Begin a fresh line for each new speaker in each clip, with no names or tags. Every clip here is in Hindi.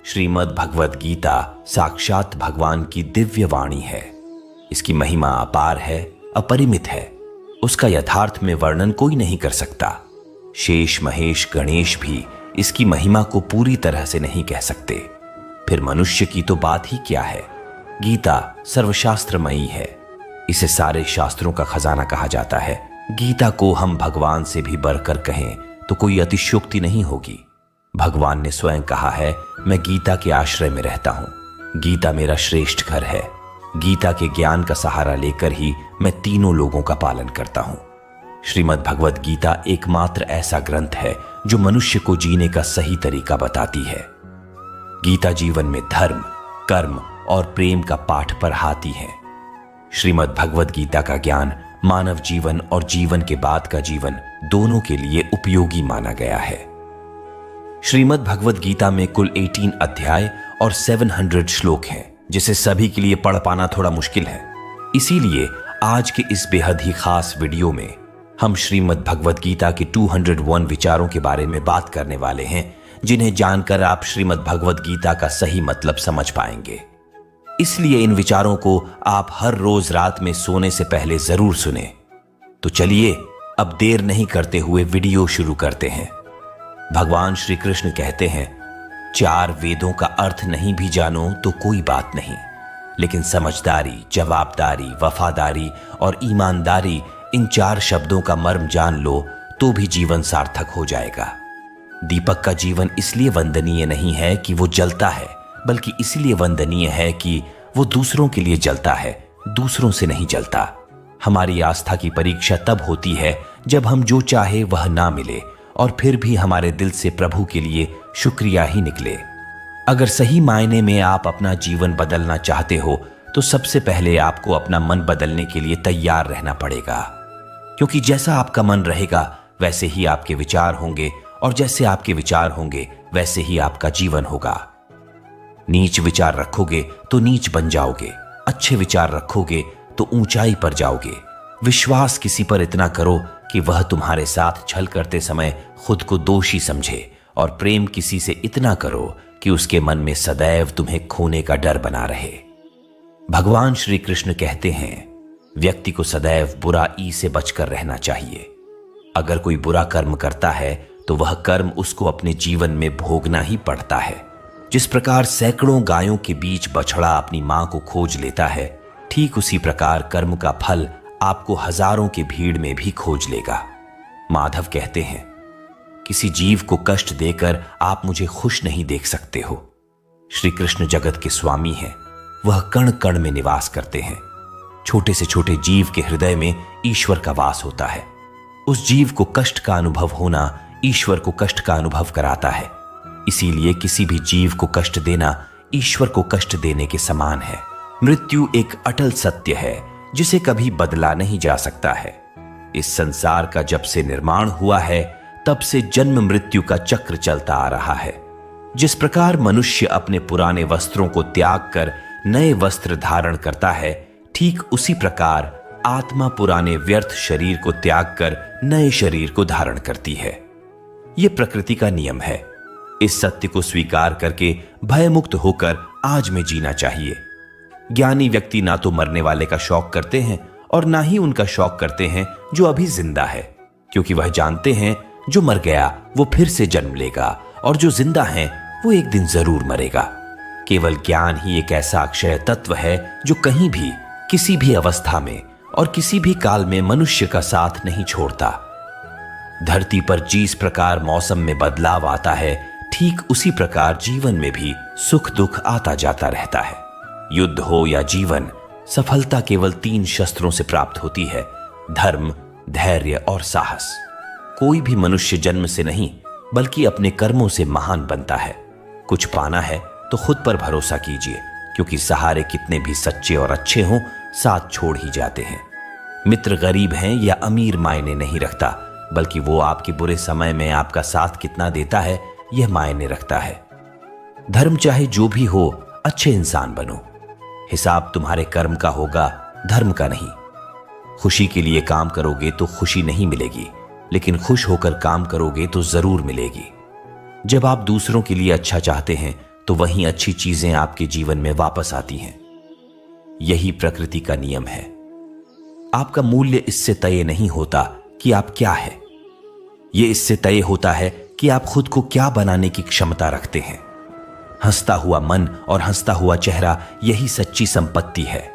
श्रीमद् भगवद गीता साक्षात भगवान की दिव्य वाणी है। इसकी महिमा अपार है, अपरिमित है। उसका यथार्थ में वर्णन कोई नहीं कर सकता। शेष महेश गणेश भी इसकी महिमा को पूरी तरह से नहीं कह सकते। फिर मनुष्य की तो बात ही क्या है। गीता सर्वशास्त्रमयी है। इसे सारे शास्त्रों का खजाना कहा जाता है। गीता को हम भगवान से भी बढ़कर कहें तो कोई अतिशयोक्ति नहीं होगी। भगवान ने स्वयं कहा है, मैं गीता के आश्रय में रहता हूं। गीता मेरा श्रेष्ठ घर है। गीता के ज्ञान का सहारा लेकर ही मैं तीनों लोगों का पालन करता हूं। श्रीमद् भगवद गीता एकमात्र ऐसा ग्रंथ है जो मनुष्य को जीने का सही तरीका बताती है। गीता जीवन में धर्म, कर्म और प्रेम का पाठ पढ़ाती है। श्रीमद् भगवद गीता का ज्ञान मानव जीवन और जीवन के बाद का जीवन दोनों के लिए उपयोगी माना गया है। श्रीमद् भगवद गीता में कुल 18 अध्याय और 700 श्लोक हैं, जिसे सभी के लिए पढ़ पाना थोड़ा मुश्किल है। इसीलिए आज के इस बेहद ही खास वीडियो में हम श्रीमद् भगवद गीता के 201 विचारों के बारे में बात करने वाले हैं, जिन्हें जानकर आप श्रीमद् भगवद गीता का सही मतलब समझ पाएंगे। इसलिए इन विचारों को आप हर रोज रात में सोने से पहले जरूर सुने। तो चलिए अब देर नहीं करते हुए वीडियो शुरू करते हैं। भगवान श्री कृष्ण कहते हैं, 4 वेदों का अर्थ नहीं भी जानो तो कोई बात नहीं, लेकिन समझदारी, जवाबदारी, वफादारी और ईमानदारी, इन 4 शब्दों का मर्म जान लो तो भी जीवन सार्थक हो जाएगा। दीपक का जीवन इसलिए वंदनीय नहीं है कि वो जलता है, बल्कि इसलिए वंदनीय है कि वो दूसरों के लिए जलता है, दूसरों से नहीं जलता। हमारी आस्था की परीक्षा तब होती है जब हम जो चाहे वह ना मिले और फिर भी हमारे दिल से प्रभु के लिए शुक्रिया ही निकले। अगर सही मायने में आप अपना जीवन बदलना चाहते हो तो सबसे पहले आपको अपना मन बदलने के लिए तैयार रहना पड़ेगा, क्योंकि जैसा आपका मन रहेगा वैसे ही आपके विचार होंगे, और जैसे आपके विचार होंगे वैसे ही आपका जीवन होगा। नीच विचार रखोगे तो नीच बन जाओगे, अच्छे विचार रखोगे तो ऊंचाई पर जाओगे। विश्वास किसी पर इतना करो कि वह तुम्हारे साथ छल करते समय खुद को दोषी समझे, और प्रेम किसी से इतना करो कि उसके मन में सदैव तुम्हें खोने का डर बना रहे। भगवान श्री कृष्ण कहते हैं, व्यक्ति को सदैव बुराई से बचकर रहना चाहिए। अगर कोई बुरा कर्म करता है तो वह कर्म उसको अपने जीवन में भोगना ही पड़ता है। जिस प्रकार सैकड़ों गायों के बीच बछड़ा अपनी मां को खोज लेता है, ठीक उसी प्रकार कर्म का फल आपको हजारों की भीड़ में भी खोज लेगा। माधव कहते हैं, किसी जीव को कष्ट देकर आप मुझे खुश नहीं देख सकते हो। श्री कृष्ण जगत के स्वामी हैं, वह कण कण में निवास करते हैं। छोटे से छोटे जीव के हृदय में ईश्वर का वास होता है। उस जीव को कष्ट का अनुभव होना ईश्वर को कष्ट का अनुभव कराता है। इसीलिए किसी भी जीव को कष्ट देना ईश्वर को कष्ट देने के समान है। मृत्यु एक अटल सत्य है जिसे कभी बदला नहीं जा सकता है। इस संसार का जब से निर्माण हुआ है तब से जन्म मृत्यु का चक्र चलता आ रहा है। जिस प्रकार मनुष्य अपने पुराने वस्त्रों को त्याग कर नए वस्त्र धारण करता है, ठीक उसी प्रकार आत्मा पुराने व्यर्थ शरीर को त्याग कर नए शरीर को धारण करती है। यह प्रकृति का नियम है। इस सत्य को स्वीकार करके भयमुक्त होकर आज में जीना चाहिए। ज्ञानी व्यक्ति ना तो मरने वाले का शौक करते हैं और ना ही उनका शौक करते हैं जो अभी जिंदा है, क्योंकि वह जानते हैं जो मर गया वो फिर से जन्म लेगा और जो जिंदा है वो एक दिन जरूर मरेगा। केवल ज्ञान ही एक ऐसा अक्षय तत्व है जो कहीं भी, किसी भी अवस्था में और किसी भी काल में मनुष्य का साथ नहीं छोड़ता। धरती पर जिस प्रकार मौसम में बदलाव आता है, ठीक उसी प्रकार जीवन में भी सुख दुख आता जाता रहता है। युद्ध हो या जीवन, सफलता केवल 3 शस्त्रों से प्राप्त होती है: धर्म, धैर्य और साहस। कोई भी मनुष्य जन्म से नहीं बल्कि अपने कर्मों से महान बनता है। कुछ पाना है तो खुद पर भरोसा कीजिए, क्योंकि सहारे कितने भी सच्चे और अच्छे हों, साथ छोड़ ही जाते हैं। मित्र गरीब हैं या अमीर मायने नहीं रखता, बल्कि वो आपके बुरे समय में आपका साथ कितना देता है यह मायने रखता है। धर्म चाहे जो भी हो, अच्छे इंसान बनो। हिसाब तुम्हारे कर्म का होगा, धर्म का नहीं। खुशी के लिए काम करोगे तो खुशी नहीं मिलेगी, लेकिन खुश होकर काम करोगे तो जरूर मिलेगी। जब आप दूसरों के लिए अच्छा चाहते हैं तो वहीं अच्छी चीजें आपके जीवन में वापस आती हैं। यही प्रकृति का नियम है। आपका मूल्य इससे तय नहीं होता कि आप क्या है, यह इससे तय होता है कि आप खुद को क्या बनाने की क्षमता रखते हैं। हंसता हुआ मन और हंसता हुआ चेहरा, यही सच्ची संपत्ति है।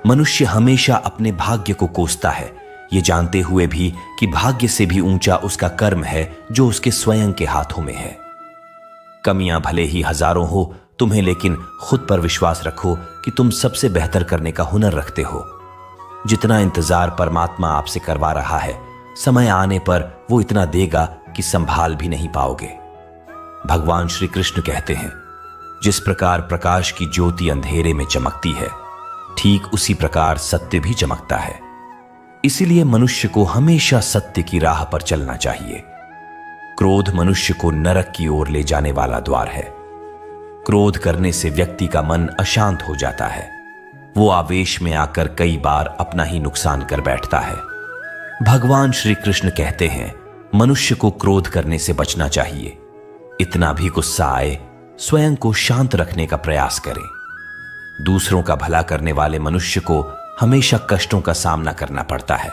मनुष्य हमेशा अपने भाग्य को कोसता है, ये जानते हुए भी कि भाग्य से भी ऊंचा उसका कर्म है जो उसके स्वयं के हाथों में है। कमियां भले ही हजारों हो, तुम्हें लेकिन खुद पर विश्वास रखो कि तुम सबसे बेहतर करने का हुनर रखते हो। जितना इंतजार परमात्मा आपसे करवा रहा है, समय आने पर वो इतना देगा कि संभाल भी नहीं पाओगे। भगवान श्री कृष्ण कहते हैं, जिस प्रकार प्रकाश की ज्योति अंधेरे में चमकती है, ठीक उसी प्रकार सत्य भी चमकता है। इसीलिए मनुष्य को हमेशा सत्य की राह पर चलना चाहिए। क्रोध मनुष्य को नरक की ओर ले जाने वाला द्वार है। क्रोध करने से व्यक्ति का मन अशांत हो जाता है। वो आवेश में आकर कई बार अपना ही नुकसान कर बैठता है। भगवान श्री कृष्ण कहते हैं, मनुष्य को क्रोध करने से बचना चाहिए। इतना भी गुस्सा आए, स्वयं को शांत रखने का प्रयास करें। दूसरों का भला करने वाले मनुष्य को हमेशा कष्टों का सामना करना पड़ता है,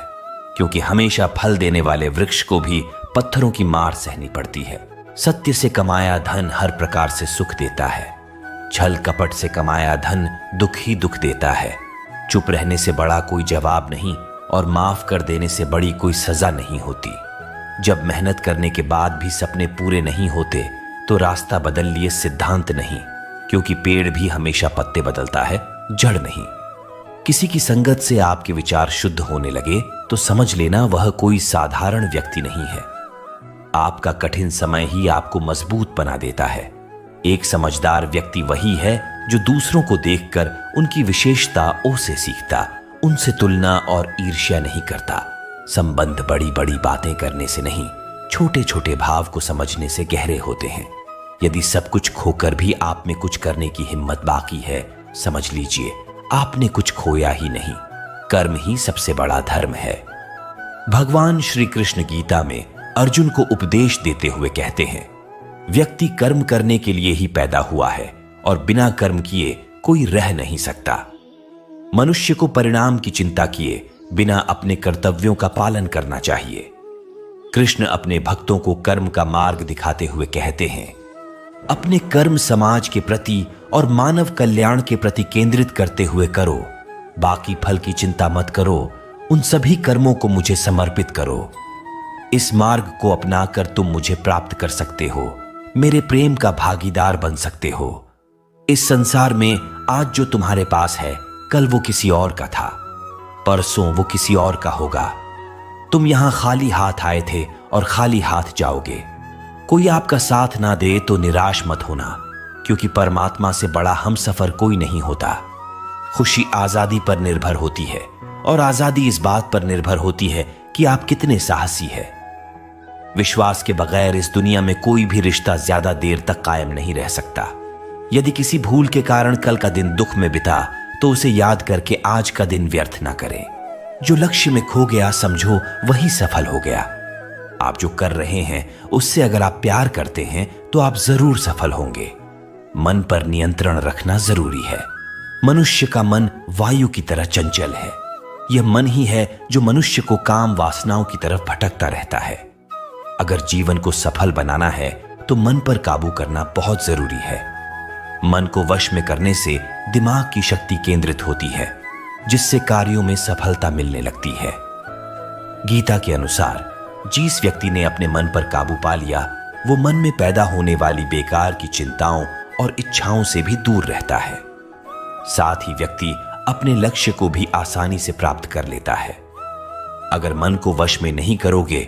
क्योंकि हमेशा फल देने वाले वृक्ष को भी पत्थरों की मार सहनी पड़ती है। सत्य से कमाया धन हर प्रकार से सुख देता है। छल कपट से कमाया धन दुख ही दुख देता है। चुप रहने से बड़ा कोई जवाब नहीं और माफ कर देने से बड़ी कोई सजा नहीं होती। जब मेहनत करने के बाद भी सपने पूरे नहीं होते तो रास्ता बदल लिए सिद्धांत नहीं, क्योंकि पेड़ भी हमेशा पत्ते बदलता है, जड़ नहीं। किसी की संगत से आपके विचार शुद्ध होने लगे तो समझ लेना वह कोई साधारण व्यक्ति नहीं है। आपका कठिन समय ही आपको मजबूत बना देता है। एक समझदार व्यक्ति वही है जो दूसरों को देखकर उनकी विशेषताओं से सीखता, उनसे तुलना और ईर्ष्या नहीं करता। संबंध बड़ी बड़ी बातें करने से नहीं, छोटे छोटे भाव को समझने से गहरे होते हैं। यदि सब कुछ खोकर भी आप में कुछ करने की हिम्मत बाकी है, समझ लीजिए आपने कुछ खोया ही नहीं। कर्म ही सबसे बड़ा धर्म है। भगवान श्री कृष्ण गीता में अर्जुन को उपदेश देते हुए कहते हैं, व्यक्ति कर्म करने के लिए ही पैदा हुआ है और बिना कर्म किए कोई रह नहीं सकता। मनुष्य को परिणाम की चिंता किए बिना अपने कर्तव्यों का पालन करना चाहिए। कृष्ण अपने भक्तों को कर्म का मार्ग दिखाते हुए कहते हैं, अपने कर्म समाज के प्रति और मानव कल्याण के प्रति केंद्रित करते हुए करो। बाकी फल की चिंता मत करो, उन सभी कर्मों को मुझे समर्पित करो। इस मार्ग को अपनाकर तुम मुझे प्राप्त कर सकते हो, मेरे प्रेम का भागीदार बन सकते हो। इस संसार में आज जो तुम्हारे पास है, कल वो किसी और का था, परसों वो किसी और का होगा। तुम यहां खाली हाथ आए थे और खाली हाथ जाओगे। कोई आपका साथ ना दे तो निराश मत होना, क्योंकि परमात्मा से बड़ा हमसफर कोई नहीं होता। खुशी आजादी पर निर्भर होती है और आजादी इस बात पर निर्भर होती है कि आप कितने साहसी हैं। विश्वास के बगैर इस दुनिया में कोई भी रिश्ता ज्यादा देर तक कायम नहीं रह सकता। यदि किसी भूल के कारण कल का दिन दुख में बिता तो उसे याद करके आज का दिन व्यर्थ ना करें। जो लक्ष्य में खो गया समझो वही सफल हो गया। आप जो कर रहे हैं उससे अगर आप प्यार करते हैं तो आप जरूर सफल होंगे। मन पर नियंत्रण रखना जरूरी है। मनुष्य का मन वायु की तरह चंचल है। यह मन ही है जो मनुष्य को काम वासनाओं की तरफ भटकता रहता है। अगर जीवन को सफल बनाना है तो मन पर काबू करना बहुत जरूरी है। मन को वश में करने से दिमाग की शक्ति केंद्रित होती है, जिससे कार्यों में सफलता मिलने लगती है। गीता के अनुसार जिस व्यक्ति ने अपने मन पर काबू पा लिया, वो मन में पैदा होने वाली बेकार की चिंताओं और इच्छाओं से भी दूर रहता है। साथ ही व्यक्ति अपने लक्ष्य को भी आसानी से प्राप्त कर लेता है। अगर मन को वश में नहीं करोगे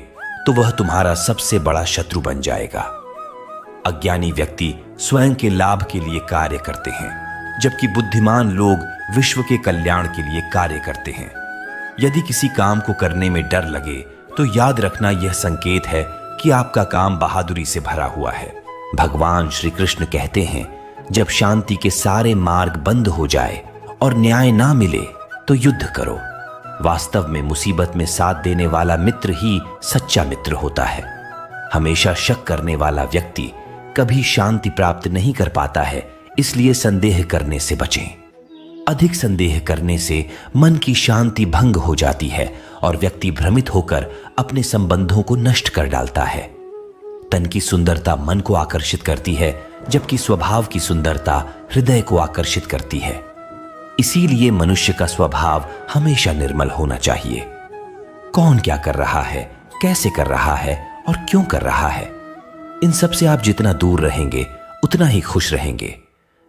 तो वह तुम्हारा सबसे बड़ा शत्रु बन जाएगा। अज्ञानी व्यक्ति स्वयं के लाभ के लिए कार्य करते हैं, जबकि बुद्धिमान लोग विश्व के कल्याण के लिए कार्य करते हैं। यदि किसी काम को करने में डर लगे तो याद रखना यह संकेत है कि आपका काम बहादुरी से भरा हुआ है। भगवान श्री कृष्ण कहते हैं, जब शांति के सारे मार्ग बंद हो जाए और न्याय ना मिले तो युद्ध करो। वास्तव में मुसीबत में साथ देने वाला मित्र ही सच्चा मित्र होता है। हमेशा शक करने वाला व्यक्ति कभी शांति प्राप्त नहीं कर पाता है, इसलिए संदेह करने से बचें। अधिक संदेह करने से मन की शांति भंग हो जाती है और व्यक्ति भ्रमित होकर अपने संबंधों को नष्ट कर डालता है। तन की सुंदरता मन को आकर्षित करती है, जबकि स्वभाव की सुंदरता हृदय को आकर्षित करती है। इसीलिए मनुष्य का स्वभाव हमेशा निर्मल होना चाहिए। कौन क्या कर रहा है, कैसे कर रहा है और क्यों कर रहा है, इन सब से आप जितना दूर रहेंगे उतना ही खुश रहेंगे।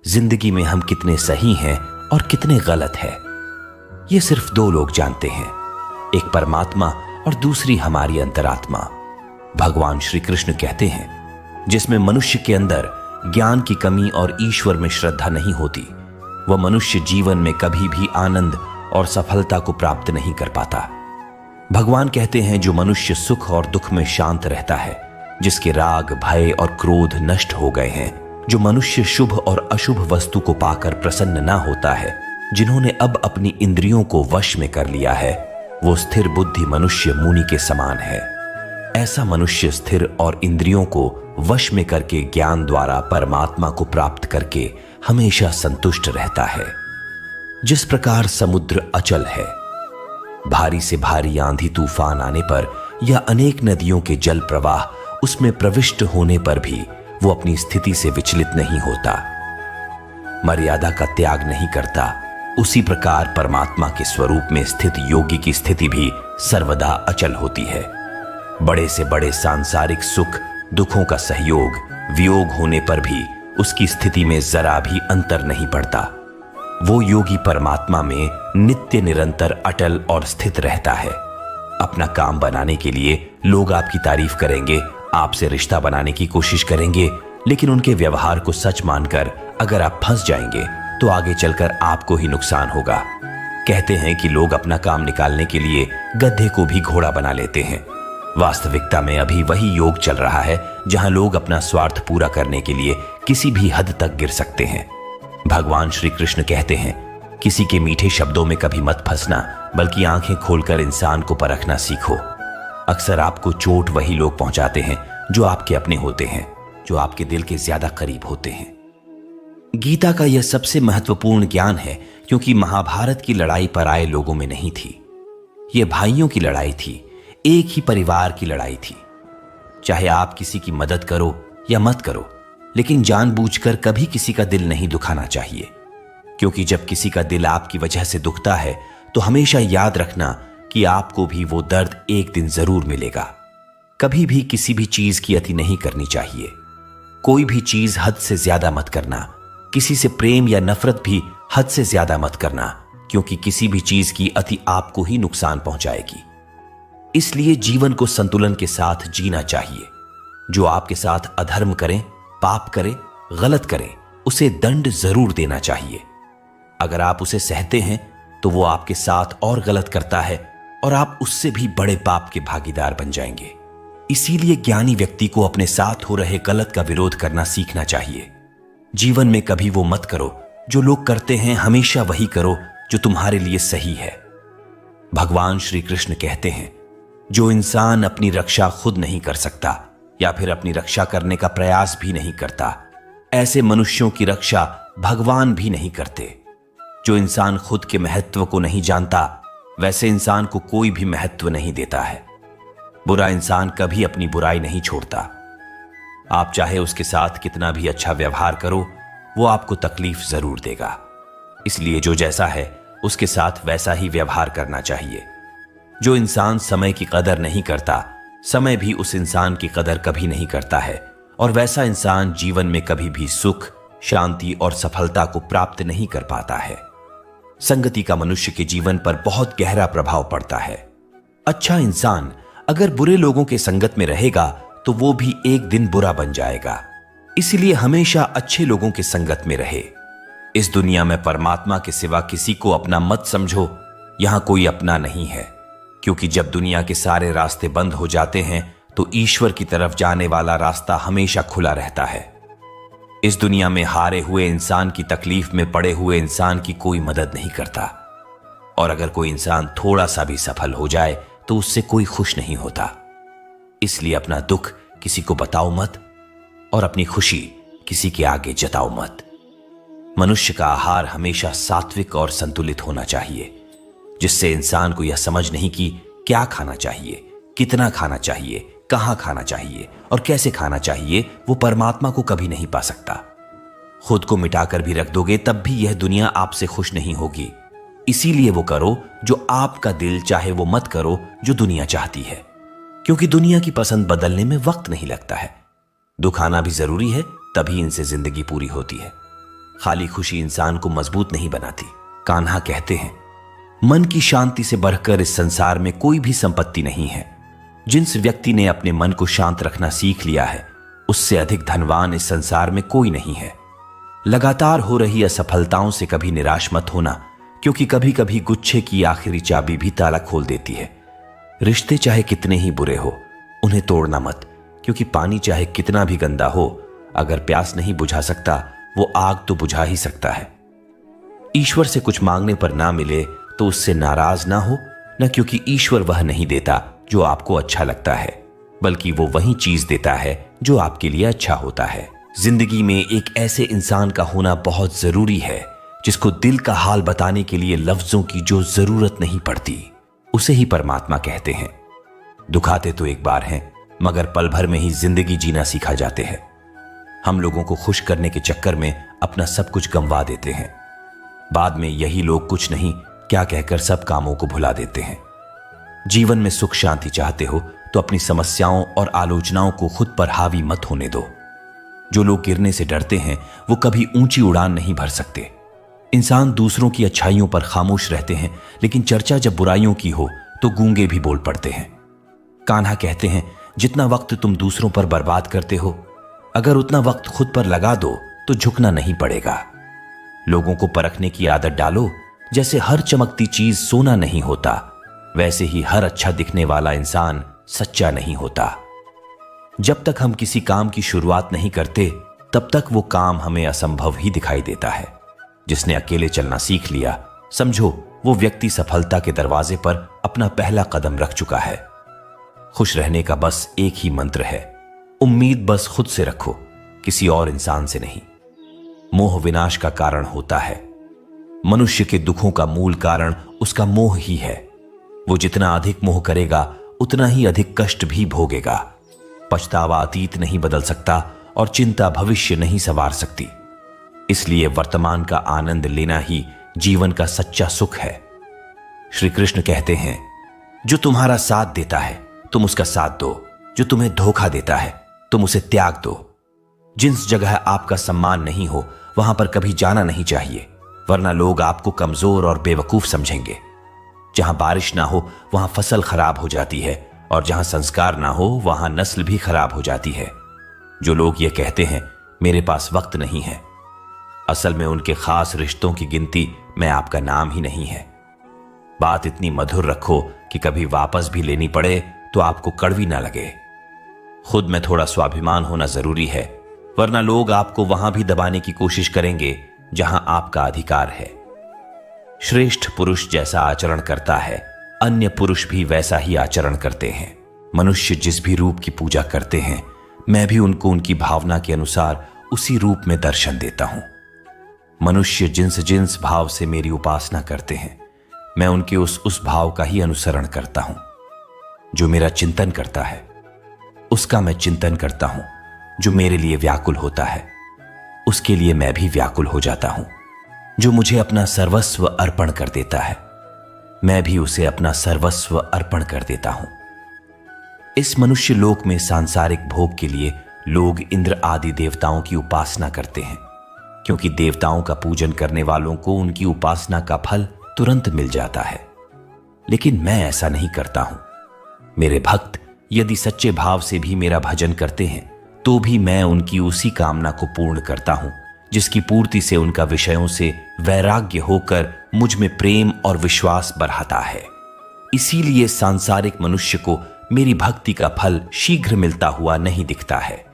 जिंदगी में हम कितने सही हैं और कितने गलत है, ये सिर्फ दो लोग जानते हैं, एक परमात्मा और दूसरी हमारी अंतरात्मा। भगवान श्री कृष्ण कहते हैं, जिसमें मनुष्य के अंदर ज्ञान की कमी और ईश्वर में श्रद्धा नहीं होती, वह मनुष्य जीवन में कभी भी आनंद और सफलता को प्राप्त नहीं कर पाता। भगवान कहते हैं, जो मनुष्य सुख और दुख में शांत रहता है, जिसके राग, भय और क्रोध नष्ट हो गए हैं, जो मनुष्य शुभ और अशुभ वस्तु को पाकर प्रसन्न ना होता है, जिन्होंने अब अपनी इंद्रियों को वश में कर लिया है, वो स्थिर बुद्धि मनुष्य मुनि के समान है। ऐसा मनुष्य स्थिर और इंद्रियों को वश में करके ज्ञान द्वारा परमात्मा को प्राप्त करके हमेशा संतुष्ट रहता है। जिस प्रकार समुद्र अचल है, भारी से भारी आंधी तूफान आने पर या अनेक नदियों के जल प्रवाह उसमें प्रविष्ट होने पर भी वो अपनी स्थिति से विचलित नहीं होता, मर्यादा का त्याग नहीं करता, उसी प्रकार परमात्मा के स्वरूप में स्थित योगी की स्थिति भी सर्वदा अचल होती है। बड़े से बड़े सांसारिक सुख दुखों का सहयोग वियोग होने पर भी उसकी स्थिति में जरा भी अंतर नहीं पड़ता। वो योगी परमात्मा में नित्य निरंतर अटल और स्थित रहता है। अपना काम बनाने के लिए लोग आपकी तारीफ करेंगे, आपसे रिश्ता बनाने की कोशिश करेंगे, लेकिन उनके व्यवहार को सच मानकर अगर आप फंस जाएंगे तो आगे चलकर आपको ही नुकसान होगा। कहते हैं कि लोग अपना काम निकालने के लिए गधे को भी घोड़ा बना लेते हैं। वास्तविकता में अभी वही योग चल रहा है जहां लोग अपना स्वार्थ पूरा करने के लिए किसी भी हद तक गिर सकते हैं। भगवान श्री कृष्ण कहते हैं, किसी के मीठे शब्दों में कभी मत फंसना, बल्कि आंखें खोलकर इंसान को परखना सीखो। अक्सर आपको चोट वही लोग पहुंचाते हैं जो आपके अपने होते हैं, जो आपके दिल के ज्यादा करीब होते हैं। गीता का यह सबसे महत्वपूर्ण ज्ञान है, क्योंकि महाभारत की लड़ाई पराये लोगों में नहीं थी। यह भाइयों की लड़ाई थी, एक ही परिवार की लड़ाई थी। चाहे आप किसी की मदद करो या मत करो, लेकिन जानबूझकर कभी किसी का दिल नहीं दुखाना चाहिए, क्योंकि जब किसी का दिल आपकी वजह से दुखता है तो हमेशा याद रखना कि आपको भी वो दर्द एक दिन जरूर मिलेगा। कभी भी किसी भी चीज की अति नहीं करनी चाहिए। कोई भी चीज हद से ज्यादा मत करना। किसी से प्रेम या नफरत भी हद से ज्यादा मत करना, क्योंकि किसी भी चीज की अति आपको ही नुकसान पहुंचाएगी। इसलिए जीवन को संतुलन के साथ जीना चाहिए। जो आपके साथ अधर्म करे, पाप करे, गलत करे, उसे दंड जरूर देना चाहिए। अगर आप उसे सहते हैं तो वो आपके साथ और गलत करता है और आप उससे भी बड़े पाप के भागीदार बन जाएंगे। इसीलिए ज्ञानी व्यक्ति को अपने साथ हो रहे गलत का विरोध करना सीखना चाहिए। जीवन में कभी वो मत करो जो लोग करते हैं, हमेशा वही करो जो तुम्हारे लिए सही है। भगवान श्री कृष्ण कहते हैं, जो इंसान अपनी रक्षा खुद नहीं कर सकता या फिर अपनी रक्षा करने का प्रयास भी नहीं करता, ऐसे मनुष्यों की रक्षा भगवान भी नहीं करते। जो इंसान खुद के महत्व को नहीं जानता, वैसे इंसान को कोई भी महत्व नहीं देता है। बुरा इंसान कभी अपनी बुराई नहीं छोड़ता। आप चाहे उसके साथ कितना भी अच्छा व्यवहार करो, वो आपको तकलीफ जरूर देगा। इसलिए जो जैसा है उसके साथ वैसा ही व्यवहार करना चाहिए। जो इंसान समय की कदर नहीं करता, समय भी उस इंसान की कदर कभी नहीं करता है, और वैसा इंसान जीवन में कभी भी सुख, शांति और सफलता को प्राप्त नहीं कर पाता है। संगति का मनुष्य के जीवन पर बहुत गहरा प्रभाव पड़ता है। अच्छा इंसान अगर बुरे लोगों के संगत में रहेगा तो वो भी एक दिन बुरा बन जाएगा। इसलिए हमेशा अच्छे लोगों के संगत में रहे। इस दुनिया में परमात्मा के सिवा किसी को अपना मत समझो। यहां कोई अपना नहीं है, क्योंकि जब दुनिया के सारे रास्ते बंद हो जाते हैं तो ईश्वर की तरफ जाने वाला रास्ता हमेशा खुला रहता है। इस दुनिया में हारे हुए इंसान की तकलीफ में पड़े हुए इंसान की कोई मदद नहीं करता, और अगर कोई इंसान थोड़ा सा भी सफल हो जाए तो उससे कोई खुश नहीं होता। इसलिए अपना दुख किसी को बताओ मत। और अपनी खुशी किसी के आगे जताओ मत। मनुष्य का आहार हमेशा सात्विक और संतुलित होना चाहिए, जिससे इंसान को यह समझ नहीं कि क्या खाना चाहिए, कितना खाना चाहिए, कहां खाना चाहिए और कैसे खाना चाहिए, वो परमात्मा को कभी नहीं पा सकता। खुद को मिटाकर भी रख दोगे तब भी यह दुनिया आपसे खुश नहीं होगी। इसीलिए वो करो जो आपका दिल चाहे, वो मत करो जो दुनिया चाहती है, क्योंकि दुनिया की पसंद बदलने में वक्त नहीं लगता है। दुख आना भी जरूरी है, तभी इनसे जिंदगी पूरी होती है। खाली खुशी इंसान को मजबूत नहीं बनाती। कान्हा कहते हैं, मन की शांति से बढ़कर इस संसार में कोई भी संपत्ति नहीं है। जिस व्यक्ति ने अपने मन को शांत रखना सीख लिया है, उससे अधिक धनवान इस संसार में कोई नहीं है। लगातार हो रही असफलताओं से कभी निराश मत होना, क्योंकि कभी कभी गुच्छे की आखिरी चाबी भी ताला खोल देती है। रिश्ते चाहे कितने ही बुरे हो, उन्हें तोड़ना मत, क्योंकि पानी चाहे कितना भी गंदा हो, अगर प्यास नहीं बुझा सकता, वो आग तो बुझा ही सकता है। ईश्वर से कुछ मांगने पर ना मिले तो उससे नाराज ना हो, न क्योंकि ईश्वर वह नहीं देता जो आपको अच्छा लगता है, बल्कि वो वही चीज देता है जो आपके लिए अच्छा होता है। जिंदगी में एक ऐसे इंसान का होना बहुत जरूरी है जिसको दिल का हाल बताने के लिए लफ्जों की जो जरूरत नहीं पड़ती, उसे ही परमात्मा कहते हैं। दुखाते तो एक बार हैं, मगर पल भर में ही जिंदगी जीना सीखा जाते हैं। हम लोगों को खुश करने के चक्कर में अपना सब कुछ गंवा देते हैं। बाद में यही लोग कुछ नहीं क्या कहकर सब कामों को भुला देते हैं। जीवन में सुख शांति चाहते हो तो अपनी समस्याओं और आलोचनाओं को खुद पर हावी मत होने दो। जो लोग गिरने से डरते हैं वो कभी ऊंची उड़ान नहीं भर सकते। इंसान दूसरों की अच्छाइयों पर खामोश रहते हैं, लेकिन चर्चा जब बुराइयों की हो तो गूंगे भी बोल पड़ते हैं। कान्हा कहते हैं, जितना वक्त तुम दूसरों पर बर्बाद करते हो, अगर उतना वक्त खुद पर लगा दो तो झुकना नहीं पड़ेगा। लोगों को परखने की आदत डालो। जैसे हर चमकती चीज सोना नहीं होता, वैसे ही हर अच्छा दिखने वाला इंसान सच्चा नहीं होता। जब तक हम किसी काम की शुरुआत नहीं करते, तब तक वो काम हमें असंभव ही दिखाई देता है। जिसने अकेले चलना सीख लिया, समझो वो व्यक्ति सफलता के दरवाजे पर अपना पहला कदम रख चुका है। खुश रहने का बस एक ही मंत्र है, उम्मीद बस खुद से रखो, किसी और इंसान से नहीं। मोह विनाश का कारण होता है। मनुष्य के दुखों का मूल कारण उसका मोह ही है। वो जितना अधिक मोह करेगा, उतना ही अधिक कष्ट भी भोगेगा। पछतावा अतीत नहीं बदल सकता और चिंता भविष्य नहीं संवार सकती। इसलिए वर्तमान का आनंद लेना ही जीवन का सच्चा सुख है। श्री कृष्ण कहते हैं, जो तुम्हारा साथ देता है तुम उसका साथ दो, जो तुम्हें धोखा देता है तुम उसे त्याग दो। जिस जगह आपका सम्मान नहीं हो वहां पर कभी जाना नहीं चाहिए, वरना लोग आपको कमजोर और बेवकूफ समझेंगे। जहां बारिश ना हो वहां फसल खराब हो जाती है, और जहां संस्कार ना हो वहां नस्ल भी खराब हो जाती है। जो लोग ये कहते हैं मेरे पास वक्त नहीं है, असल में उनके खास रिश्तों की गिनती में आपका नाम ही नहीं है। बात इतनी मधुर रखो कि कभी वापस भी लेनी पड़े तो आपको कड़वी ना लगे। खुद में थोड़ा स्वाभिमान होना जरूरी है, वरना लोग आपको वहां भी दबाने की कोशिश करेंगे जहां आपका अधिकार है। श्रेष्ठ पुरुष जैसा आचरण करता है, अन्य पुरुष भी वैसा ही आचरण करते हैं। मनुष्य जिस भी रूप की पूजा करते हैं, मैं भी उनको उनकी भावना के अनुसार उसी रूप में दर्शन देता हूं। मनुष्य जिन्स जिन्स भाव से मेरी उपासना करते हैं, मैं उनके उस भाव का ही अनुसरण करता हूं। जो मेरा चिंतन करता है उसका मैं चिंतन करता हूं। जो मेरे लिए व्याकुल होता है उसके लिए मैं भी व्याकुल हो जाता हूं। जो मुझे अपना सर्वस्व अर्पण कर देता है, मैं भी उसे अपना सर्वस्व अर्पण कर देता हूं। इस मनुष्य लोक में सांसारिक भोग के लिए लोग इंद्र आदि देवताओं की उपासना करते हैं, क्योंकि देवताओं का पूजन करने वालों को उनकी उपासना का फल तुरंत मिल जाता है। लेकिन मैं ऐसा नहीं करता हूं। मेरे भक्त यदि सच्चे भाव से भी मेरा भजन करते हैं, तो भी मैं उनकी उसी कामना को पूर्ण करता हूं, जिसकी पूर्ति से उनका विषयों से वैराग्य होकर मुझ में प्रेम और विश्वास बढ़ाता है। इसीलिए सांसारिक मनुष्य को मेरी भक्ति का फल शीघ्र मिलता हुआ नहीं दिखता है,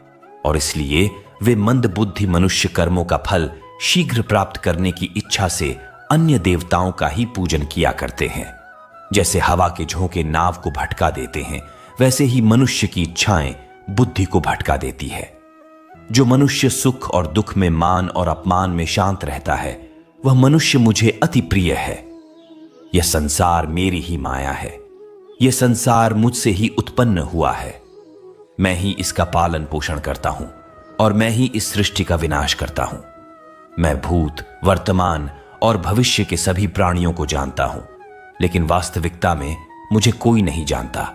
और इसलिए वे मंद बुद्धि मनुष्य कर्मों का फल शीघ्र प्राप्त करने की इच्छा से अन्य देवताओं का ही पूजन किया करते हैं। जैसे हवा के झोंके नाव को भटका देते हैं, वैसे ही मनुष्य की इच्छाएं बुद्धि को भटका देती है। जो मनुष्य सुख और दुख में, मान और अपमान में शांत रहता है, वह मनुष्य मुझे अति प्रिय है। यह संसार मेरी ही माया है। यह संसार मुझसे ही उत्पन्न हुआ है। मैं ही इसका पालन पोषण करता हूं और मैं ही इस सृष्टि का विनाश करता हूं। मैं भूत, वर्तमान और भविष्य के सभी प्राणियों को जानता हूं, लेकिन वास्तविकता में मुझे कोई नहीं जानता।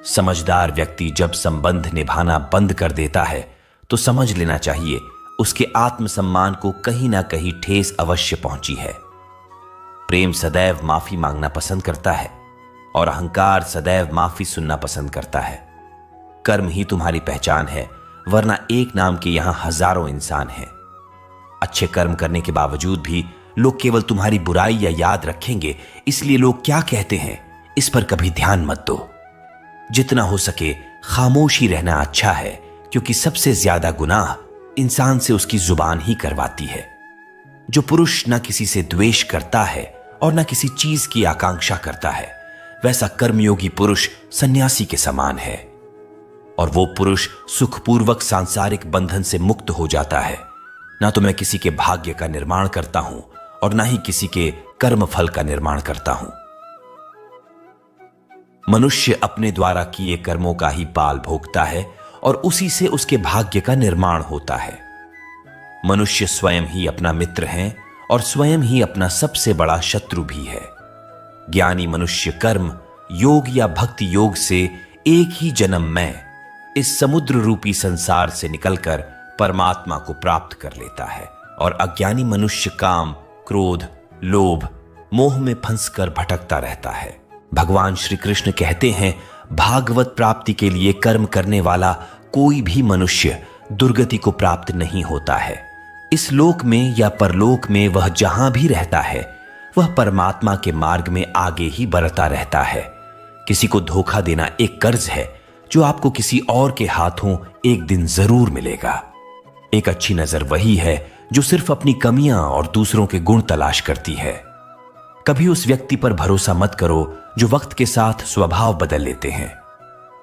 समझदार व्यक्ति जब संबंध निभाना बंद कर देता है तो समझ लेना चाहिए उसके आत्मसम्मान को कहीं ना कहीं ठेस अवश्य पहुंची है। प्रेम सदैव माफी मांगना पसंद करता है और अहंकार सदैव माफी सुनना पसंद करता है। कर्म ही तुम्हारी पहचान है, वरना एक नाम के यहां हजारों इंसान हैं। अच्छे कर्म करने के बावजूद भी लोग केवल तुम्हारी बुराई या याद रखेंगे, इसलिए लोग क्या कहते हैं इस पर कभी ध्यान मत दो। जितना हो सके खामोश ही रहना अच्छा है, क्योंकि सबसे ज्यादा गुनाह इंसान से उसकी जुबान ही करवाती है। जो पुरुष न किसी से द्वेष करता है और न किसी चीज की आकांक्षा करता है, वैसा कर्मयोगी पुरुष सन्यासी के समान है। और वो पुरुष सुखपूर्वक सांसारिक बंधन से मुक्त हो जाता है। ना तो मैं किसी के भाग्य का निर्माण करता हूं और ना ही किसी के कर्म फल का निर्माण करता हूं। मनुष्य अपने द्वारा किए कर्मों का ही पाल भोगता है और उसी से उसके भाग्य का निर्माण होता है। मनुष्य स्वयं ही अपना मित्र है और स्वयं ही अपना सबसे बड़ा शत्रु भी है। ज्ञानी मनुष्य कर्म योग या भक्ति योग से एक ही जन्म में इस समुद्र रूपी संसार से निकलकर परमात्मा को प्राप्त कर लेता है, और अज्ञानी मनुष्य काम, क्रोध, लोभ, मोह में फंसकर भटकता रहता है। भगवान श्री कृष्ण कहते हैं, भागवत प्राप्ति के लिए कर्म करने वाला कोई भी मनुष्य दुर्गति को प्राप्त नहीं होता है। इस लोक में या परलोक में वह जहां भी रहता है, वह परमात्मा के मार्ग में आगे ही बढ़ता रहता है। किसी को धोखा देना एक कर्ज है जो आपको किसी और के हाथों एक दिन जरूर मिलेगा। एक अच्छी नजर वही है जो सिर्फ अपनी कमियां और दूसरों के गुण तलाश करती है। कभी उस व्यक्ति पर भरोसा मत करो जो वक्त के साथ स्वभाव बदल लेते हैं।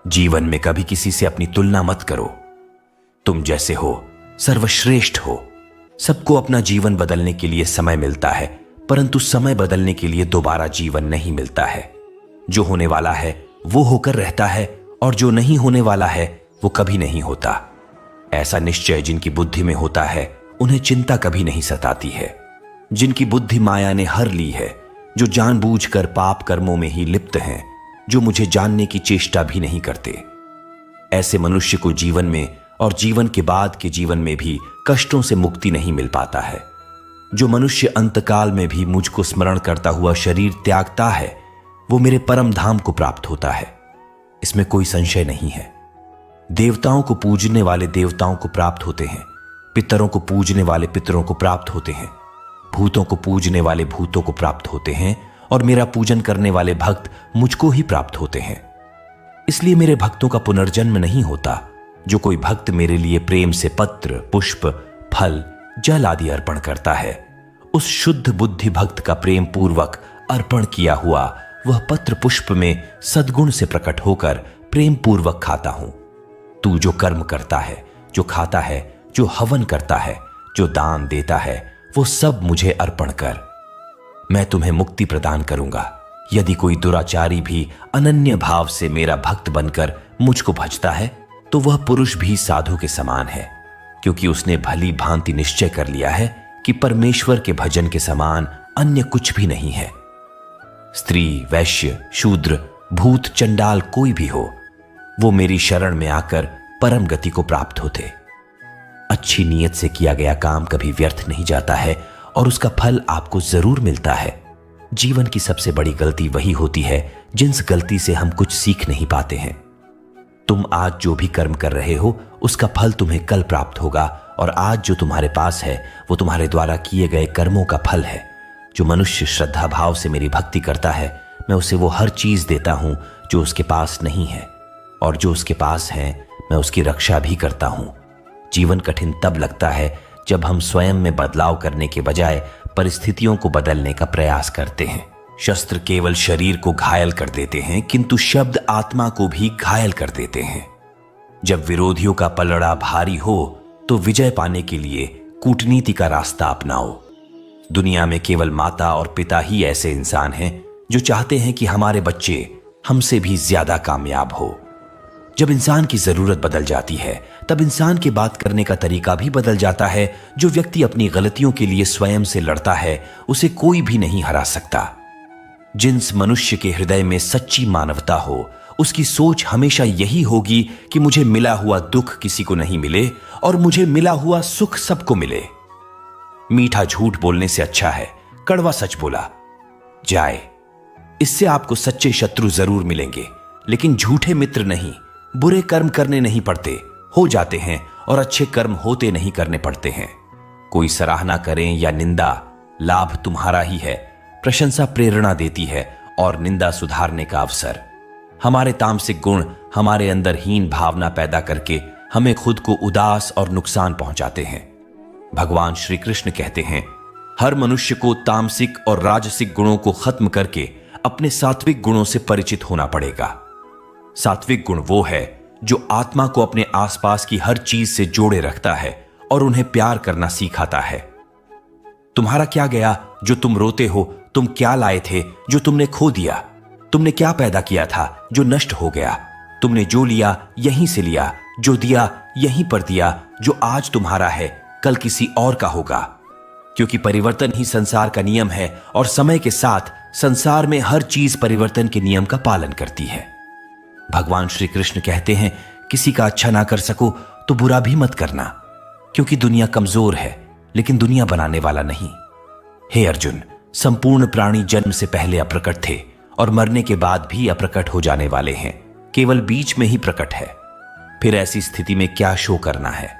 जीवन में कभी किसी से अपनी तुलना मत करो। तुम जैसे हो सर्वश्रेष्ठ हो। सबको अपना जीवन बदलने के लिए समय मिलता है, परंतु समय बदलने के लिए दोबारा जीवन नहीं मिलता है। जो होने वाला है वो होकर रहता है और जो नहीं होने वाला है वो कभी नहीं होता। ऐसा निश्चय जिनकी बुद्धि में होता है उन्हें चिंता कभी नहीं सताती है। जिनकी बुद्धि माया ने हर ली है, जो जानबूझकर पाप कर्मों में ही लिप्त हैं, जो मुझे जानने की चेष्टा भी नहीं करते, ऐसे मनुष्य को जीवन में और जीवन के बाद के जीवन में भी कष्टों से मुक्ति नहीं मिल पाता है। जो मनुष्य अंतकाल में भी मुझको स्मरण करता हुआ शरीर त्यागता है, वो मेरे परम धाम को प्राप्त होता है। इसमें कोई संशय नहीं है। देवताओं को पूजने वाले देवताओं को प्राप्त होते हैं, पितरों को पूजने वाले पितरों को प्राप्त होते हैं, भूतों को पूजने वाले भूतों को प्राप्त होते हैं, और मेरा पूजन करने वाले भक्त मुझको ही प्राप्त होते हैं। इसलिए मेरे भक्तों का पुनर्जन्म नहीं होता। जो कोई भक्त मेरे लिए प्रेम से पत्र, पुष्प, फल, जल आदि अर्पण करता है, उस शुद्ध बुद्धि भक्त का प्रेम पूर्वक अर्पण किया हुआ वह पत्र पुष्प में सद्गुण से प्रकट होकर प्रेम पूर्वक खाता हूं। तू जो कर्म करता है, जो खाता है, जो हवन करता है, जो दान देता है, वो सब मुझे अर्पण कर। मैं तुम्हें मुक्ति प्रदान करूंगा। यदि कोई दुराचारी भी अनन्य भाव से मेरा भक्त बनकर मुझको भजता है, तो वह पुरुष भी साधु के समान है, क्योंकि उसने भली भांति निश्चय कर लिया है कि परमेश्वर के भजन के समान अन्य कुछ भी नहीं है। स्त्री, वैश्य, शूद्र, भूत, चंडाल कोई भी हो, वो मेरी शरण में आकर परम गति को प्राप्त होते। अच्छी नीयत से किया गया काम कभी व्यर्थ नहीं जाता है और उसका फल आपको जरूर मिलता है। जीवन की सबसे बड़ी गलती वही होती है जिस गलती से हम कुछ सीख नहीं पाते हैं। तुम आज जो भी कर्म कर रहे हो उसका फल तुम्हें कल प्राप्त होगा, और आज जो तुम्हारे पास है वो तुम्हारे द्वारा किए गए कर्मों का फल है। जो मनुष्य श्रद्धा भाव से मेरी भक्ति करता है, मैं उसे वो हर चीज देता हूं जो उसके पास नहीं है, और जो उसके पास है मैं उसकी रक्षा भी करता हूं। जीवन कठिन तब लगता है जब हम स्वयं में बदलाव करने के बजाय परिस्थितियों को बदलने का प्रयास करते हैं। शस्त्र केवल शरीर को घायल कर देते हैं, किंतु शब्द आत्मा को भी घायल कर देते हैं। जब विरोधियों का पलड़ा भारी हो तो विजय पाने के लिए कूटनीति का रास्ता अपनाओ। दुनिया में केवल माता और पिता ही ऐसे इंसान हैं जो चाहते हैं कि हमारे बच्चे हमसे भी ज्यादा कामयाब हो। जब इंसान की जरूरत बदल जाती है तब इंसान के बात करने का तरीका भी बदल जाता है। जो व्यक्ति अपनी गलतियों के लिए स्वयं से लड़ता है उसे कोई भी नहीं हरा सकता। जिस मनुष्य के हृदय में सच्ची मानवता हो उसकी सोच हमेशा यही होगी कि मुझे मिला हुआ दुख किसी को नहीं मिले और मुझे मिला हुआ सुख सबको मिले। मीठा झूठ बोलने से अच्छा है कड़वा सच बोला जाए। इससे आपको सच्चे शत्रु जरूर मिलेंगे लेकिन झूठे मित्र नहीं। बुरे कर्म करने नहीं पड़ते, हो जाते हैं, और अच्छे कर्म होते नहीं करने पड़ते हैं। कोई सराहना करें या निंदा, लाभ तुम्हारा ही है। प्रशंसा प्रेरणा देती है और निंदा सुधारने का अवसर। हमारे तामसिक गुण हमारे अंदर हीन भावना पैदा करके हमें खुद को उदास और नुकसान पहुंचाते हैं। भगवान श्री कृष्ण कहते हैं, हर मनुष्य को तामसिक और राजसिक गुणों को खत्म करके अपने सात्विक गुणों से परिचित होना पड़ेगा। सात्विक गुण वो है जो आत्मा को अपने आसपास की हर चीज से जोड़े रखता है और उन्हें प्यार करना सिखाता है। तुम्हारा क्या गया जो तुम रोते हो? तुम क्या लाए थे जो तुमने खो दिया? तुमने क्या पैदा किया था जो नष्ट हो गया? तुमने जो लिया यहीं से लिया, जो दिया यहीं पर दिया। जो आज तुम्हारा है कल किसी और का होगा, क्योंकि परिवर्तन ही संसार का नियम है और समय के साथ संसार में हर चीज परिवर्तन के नियम का पालन करती है। भगवान श्री कृष्ण कहते हैं, किसी का अच्छा ना कर सको तो बुरा भी मत करना, क्योंकि दुनिया कमजोर है लेकिन दुनिया बनाने वाला नहीं। हे अर्जुन, संपूर्ण प्राणी जन्म से पहले अप्रकट थे और मरने के बाद भी अप्रकट हो जाने वाले हैं, केवल बीच में ही प्रकट है। फिर ऐसी स्थिति में क्या शो करना है?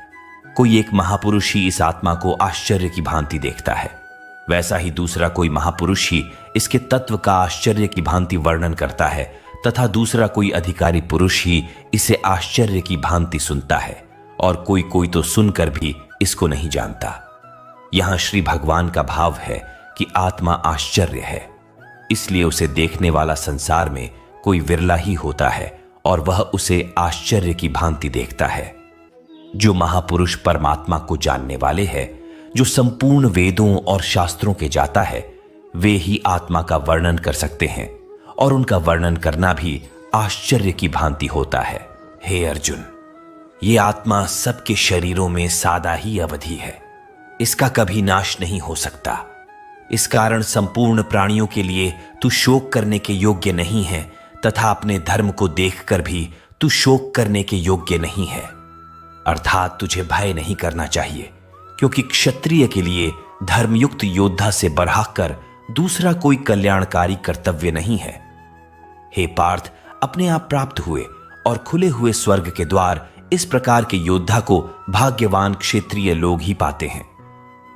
कोई एक महापुरुष ही इस आत्मा को आश्चर्य की भांति देखता है, वैसा ही दूसरा कोई महापुरुष ही इसके तत्व का आश्चर्य की भांति वर्णन करता है, तथा दूसरा कोई अधिकारी पुरुष ही इसे आश्चर्य की भांति सुनता है, और कोई कोई तो सुनकर भी इसको नहीं जानता। यहां श्री भगवान का भाव है कि आत्मा आश्चर्य है, इसलिए उसे देखने वाला संसार में कोई विरला ही होता है और वह उसे आश्चर्य की भांति देखता है। जो महापुरुष परमात्मा को जानने वाले हैं, जो संपूर्ण वेदों और शास्त्रों के जाता है, वे ही आत्मा का वर्णन कर सकते हैं और उनका वर्णन करना भी आश्चर्य की भांति होता है। हे अर्जुन, ये आत्मा सबके शरीरों में सादा ही अवधि है, इसका कभी नाश नहीं हो सकता। इस कारण संपूर्ण प्राणियों के लिए तू शोक करने के योग्य नहीं है, तथा अपने धर्म को देखकर भी तू शोक करने के योग्य नहीं है। अर्थात तुझे भय नहीं करना चाहिए, क्योंकि क्षत्रिय के लिए धर्मयुक्त योद्धा से बढ़ाकर दूसरा कोई कल्याणकारी कर्तव्य नहीं है। हे पार्थ, अपने आप प्राप्त हुए और खुले हुए स्वर्ग के द्वार इस प्रकार के योद्धा को भाग्यवान क्षत्रिय लोग ही पाते हैं।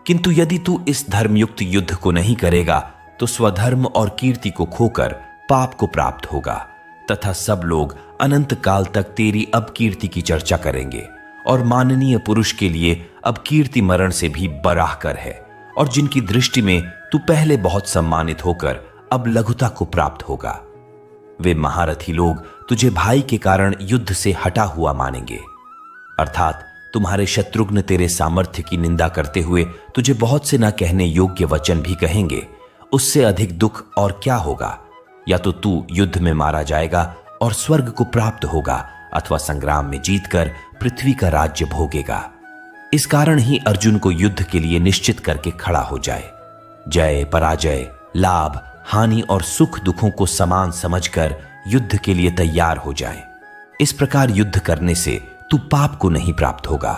किंतु यदि तू इस धर्मयुक्त युद्ध को नहीं करेगा तो स्वधर्म और कीर्ति को खोकर पाप को प्राप्त होगा, तथा सब लोग अनंत काल तक तेरी अपकीर्ति की चर्चा करेंगे। और माननीय पुरुष के लिए अब कीर्ति मरण से भी बराहकर है, और जिनकी दृष्टि में तू पहले बहुत सम्मानित होकर अब लघुता को प्राप्त होगा। वे महारथी लोग तुझे भाई के कारण युद्ध से हटा हुआ मानेंगे। अर्थात तुम्हारे शत्रुघ्न तेरे सामर्थ्य की निंदा करते हुए तुझे बहुत से न कहने योग्य वचन भी कहेंगे। उससे अधिक दुख और क्या होगा? या तो तू युद्ध में मारा जाएगा और स्वर्ग को प्राप्त होगा, अथवा संग्राम में जीतकर पृथ्वी का राज्य भोगेगा। इस कारण ही अर्जुन को युद्ध के लिए निश्चित करके खड़ा हो जाए। जय पराजय, लाभ हानि और सुख दुखों को समान समझकर युद्ध के लिए तैयार हो जाए। इस प्रकार युद्ध करने से तू पाप को नहीं प्राप्त होगा।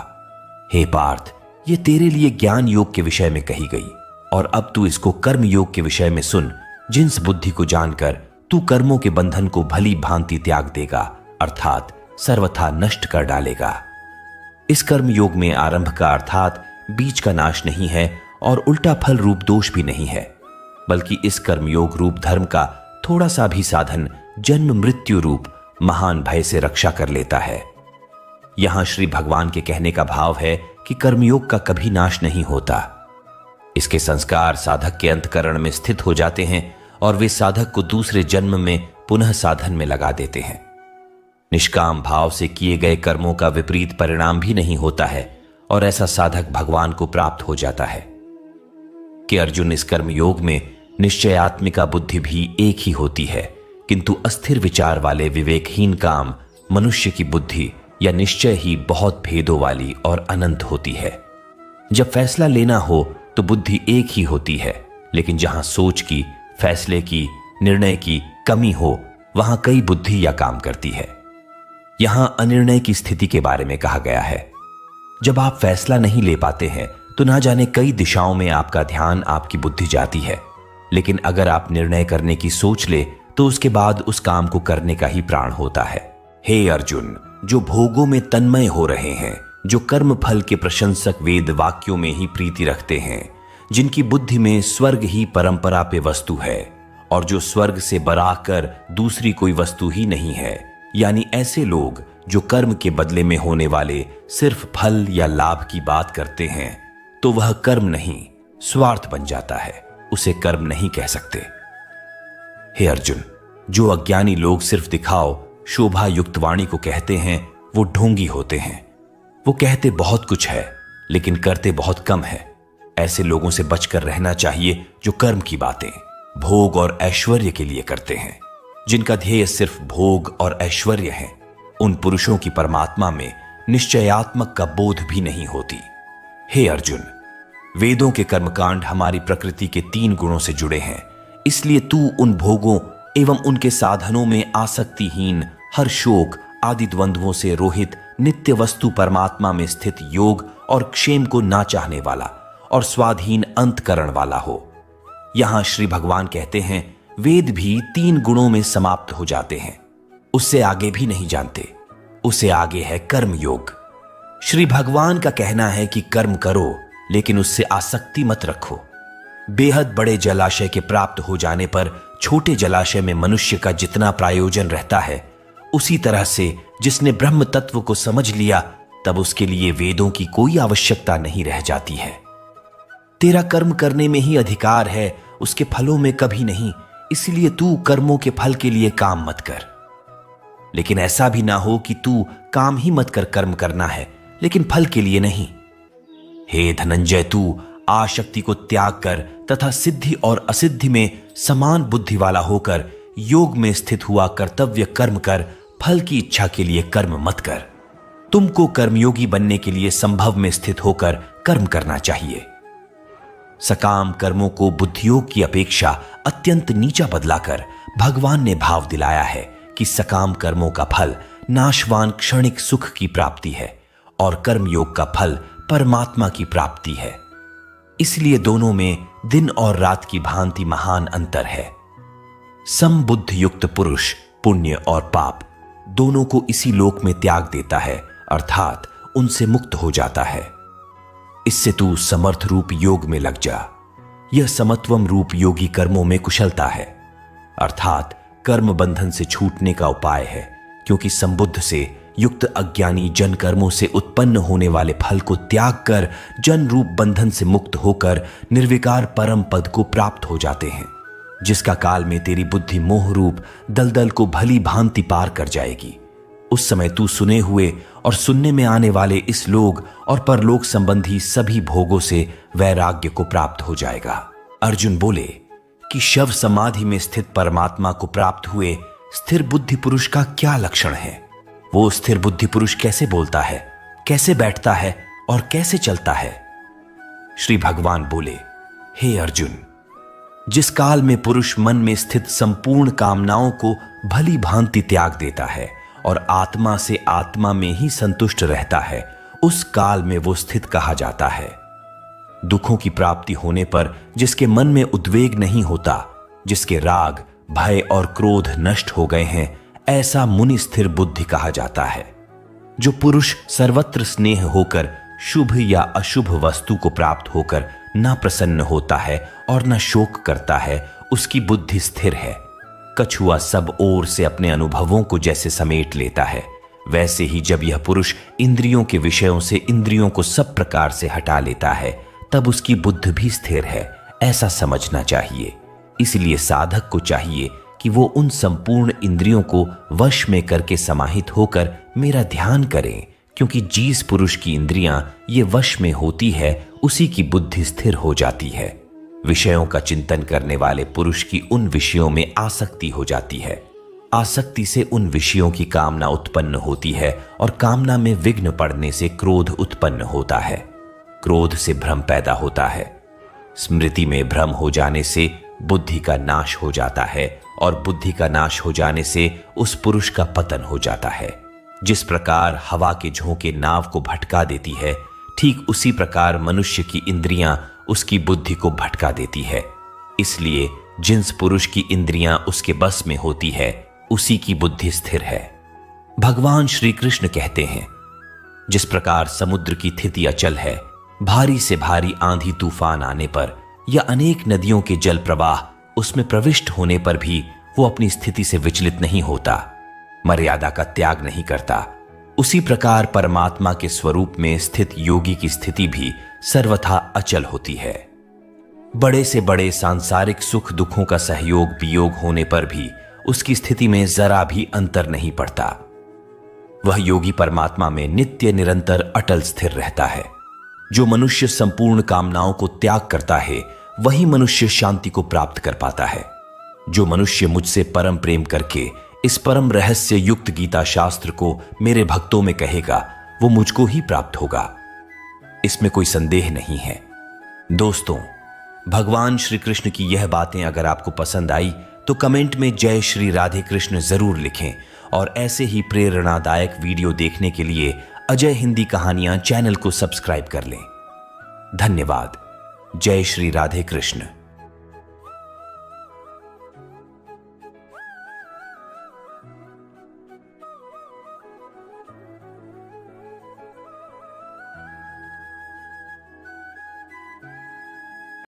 हे पार्थ, ये तेरे लिए ज्ञान योग के विषय में कही गई, और अब तू इसको कर्म योग के विषय में सुन। जिस बुद्धि को जानकर तू कर्मों के बंधन को भली भांति त्याग देगा, अर्थात सर्वथा नष्ट कर डालेगा। इस कर्म योग में आरंभ का अर्थात बीज का नाश नहीं है और उल्टा फल रूप दोष भी नहीं है, बल्कि इस कर्मयोग रूप धर्म का थोड़ा सा भी साधन जन्म मृत्यु रूप महान भय से रक्षा कर लेता है। यहां श्री भगवान के कहने का भाव है कि कर्मयोग का कभी नाश नहीं होता। इसके संस्कार साधक के अंतकरण में स्थित हो जाते हैं और वे साधक को दूसरे जन्म में पुनः साधन में लगा देते हैं। निष्काम भाव से किए गए कर्मों का विपरीत परिणाम भी नहीं होता है, और ऐसा साधक भगवान को प्राप्त हो जाता है। कि अर्जुन, इस कर्म योग में निश्चयात्मिका बुद्धि भी एक ही होती है, किंतु अस्थिर विचार वाले विवेकहीन काम मनुष्य की बुद्धि या निश्चय ही बहुत भेदों वाली और अनंत होती है। जब फैसला लेना हो तो बुद्धि एक ही होती है, लेकिन जहां सोच की, फैसले की, निर्णय की कमी हो वहां कई बुद्धि या काम करती है। यहां अनिर्णय की स्थिति के बारे में कहा गया है। जब आप फैसला नहीं ले पाते हैं तो ना जाने कई दिशाओं में आपका ध्यान, आपकी बुद्धि जाती है, लेकिन अगर आप निर्णय करने की सोच ले तो उसके बाद उस काम को करने का ही प्राण होता है। हे अर्जुन, जो भोगों में तन्मय हो रहे हैं, जो कर्म फल के प्रशंसक वेद वाक्यों में ही प्रीति रखते हैं, जिनकी बुद्धि में स्वर्ग ही परंपरा पे वस्तु है और जो स्वर्ग से बराकर दूसरी कोई वस्तु ही नहीं है, यानी ऐसे लोग जो कर्म के बदले में होने वाले सिर्फ फल या लाभ की बात करते हैं, तो वह कर्म नहीं स्वार्थ बन जाता है, उसे कर्म नहीं कह सकते। हे अर्जुन, जो अज्ञानी लोग सिर्फ दिखाओ, शोभा युक्त वाणी को कहते हैं, वो ढोंगी होते हैं। वो कहते बहुत कुछ है लेकिन करते बहुत कम है। ऐसे लोगों से बचकर रहना चाहिए जो कर्म की बातें भोग और ऐश्वर्य के लिए करते हैं, जिनका ध्येय सिर्फ भोग और ऐश्वर्य है। उन पुरुषों की परमात्मा में निश्चयात्मक का बोध भी नहीं होती। हे अर्जुन, वेदों के कर्मकांड हमारी प्रकृति के 3 गुणों से जुड़े हैं, इसलिए तू उन भोगों एवं उनके साधनों में आसक्तिहीन, हर शोक आदि द्वंद्वों से रोहित, नित्य वस्तु परमात्मा में स्थित योग और क्षेम को ना चाहने वाला और स्वाधीन अंतकरण वाला हो। यहां श्री भगवान कहते हैं, वेद भी 3 गुणों में समाप्त हो जाते हैं, उससे आगे भी नहीं जानते। उससे आगे है कर्म योग। श्री भगवान का कहना है कि कर्म करो लेकिन उससे आसक्ति मत रखो। बेहद बड़े जलाशय के प्राप्त हो जाने पर छोटे जलाशय में मनुष्य का जितना प्रयोजन रहता है, उसी तरह से जिसने ब्रह्म तत्व को समझ लिया, तब उसके लिए वेदों की कोई आवश्यकता नहीं रह जाती है। तेरा कर्म करने में ही अधिकार है, उसके फलों में कभी नहीं, इसलिए तू कर्मों के फल के लिए काम मत कर। लेकिन ऐसा भी ना हो कि तू काम ही मत कर, कर्म करना है लेकिन फल के लिए नहीं। हे धनंजय, तू आसक्ति को त्याग कर तथा सिद्धि और असिद्धि में समान बुद्धि वाला होकर योग में स्थित हुआ कर्तव्य कर्म कर, फल की इच्छा के लिए कर्म मत कर। तुमको कर्मयोगी बनने के लिए संभव में स्थित होकर कर्म करना चाहिए। सकाम कर्मों को बुद्धियोग की अपेक्षा अत्यंत नीचा बदलाकर भगवान ने भाव दिलाया है कि सकाम कर्मों का फल नाशवान क्षणिक सुख की प्राप्ति है और कर्मयोग का फल परमात्मा की प्राप्ति है। इसलिए दोनों में दिन और रात की भांति महान अंतर है। समबुद्ध युक्त पुरुष पुण्य और पाप दोनों को इसी लोक में त्याग देता है, अर्थात उनसे मुक्त हो जाता है। इससे तू समर्थ रूप योग में लग जा। यह समत्वम रूप योगी कर्मों में कुशलता है, अर्थात कर्म बंधन से छूटने का उपाय है, क्योंकि संबुद्ध से युक्त अज्ञानी जन कर्मों से उत्पन्न होने वाले फल को त्याग कर जन रूप बंधन से मुक्त होकर निर्विकार परम पद को प्राप्त हो जाते हैं, जिसका काल में तेरी बुद्धि मोह रूप दलदल को भली भांति पार कर जाएगी। उस समय तू सुने हुए और सुनने में आने वाले इस लोक और परलोक संबंधी सभी भोगों से वैराग्य को प्राप्त हो जाएगा। अर्जुन बोले कि शव समाधि में स्थित परमात्मा को प्राप्त हुए स्थिर बुद्धि पुरुष का क्या लक्षण है? वो स्थिर बुद्धि पुरुष कैसे बोलता है, कैसे बैठता है और कैसे चलता है? श्री भगवान बोले, हे अर्जुन, जिस काल में पुरुष मन में स्थित संपूर्ण कामनाओं को भली भांति त्याग देता है और आत्मा से आत्मा में ही संतुष्ट रहता है, उस काल में वो स्थित कहा जाता है। दुखों की प्राप्ति होने पर जिसके मन में उद्वेग नहीं होता, जिसके राग, भय और क्रोध नष्ट हो गए हैं, ऐसा मुनि स्थिर बुद्धि कहा जाता है। जो पुरुष सर्वत्र स्नेह होकर शुभ या अशुभ वस्तु को प्राप्त होकर न प्रसन्न होता है और न शोक करता है, उसकी बुद्धि स्थिर है। कछुआ सब ओर से अपने अनुभवों को जैसे समेट लेता है, वैसे ही जब यह पुरुष इंद्रियों के विषयों से इंद्रियों को सब प्रकार से हटा लेता है, तब उसकी बुद्धि भी स्थिर है, ऐसा समझना चाहिए। इसलिए साधक को चाहिए कि वो उन संपूर्ण इंद्रियों को वश में करके समाहित होकर मेरा ध्यान करें, क्योंकि जिस पुरुष की इंद्रियां ये वश में होती है उसी की बुद्धि स्थिर हो जाती है। विषयों का चिंतन करने वाले पुरुष की उन विषयों में आसक्ति हो जाती है। आसक्ति से उन विषयों की कामना उत्पन्न होती है और कामना में विघ्न पड़ने से क्रोध उत्पन्न होता है। क्रोध से भ्रम पैदा होता है। स्मृति में भ्रम हो जाने से बुद्धि का नाश हो जाता है और बुद्धि का नाश हो जाने से उस पुरुष का पतन हो जाता है। जिस प्रकार हवा के झोंके नाव को भटका देती है, ठीक उसी प्रकार मनुष्य की इंद्रियां उसकी बुद्धि को भटका देती है। इसलिए जिस पुरुष की इंद्रियां उसके बस में होती है उसी की बुद्धि स्थिर है। भगवान श्री कृष्ण कहते हैं, जिस प्रकार समुद्र की स्थिति अचल है, भारी से भारी आंधी तूफान आने पर या अनेक नदियों के जल प्रवाह उसमें प्रविष्ट होने पर भी वो अपनी स्थिति से विचलित नहीं होता, मर्यादा का त्याग नहीं करता, उसी प्रकार परमात्मा के स्वरूप में स्थित योगी की स्थिति भी सर्वथा अचल होती है। बड़े से बड़े सांसारिक सुख दुखों का सहयोग वियोग होने पर भी उसकी स्थिति में जरा भी अंतर नहीं पड़ता। वह योगी परमात्मा में नित्य निरंतर अटल स्थिर रहता है। जो मनुष्य संपूर्ण कामनाओं को त्याग करता है वही मनुष्य शांति को प्राप्त कर पाता है। जो मनुष्य मुझसे परम प्रेम करके इस परम रहस्य युक्त गीता शास्त्र को मेरे भक्तों में कहेगा वो मुझको ही प्राप्त होगा, इसमें कोई संदेह नहीं है। दोस्तों, भगवान श्री कृष्ण की यह बातें अगर आपको पसंद आई तो कमेंट में जय श्री राधे कृष्ण जरूर लिखें और ऐसे ही प्रेरणादायक वीडियो देखने के लिए अजय हिंदी कहानियां चैनल को सब्सक्राइब कर लें। धन्यवाद। जय श्री राधे कृष्ण।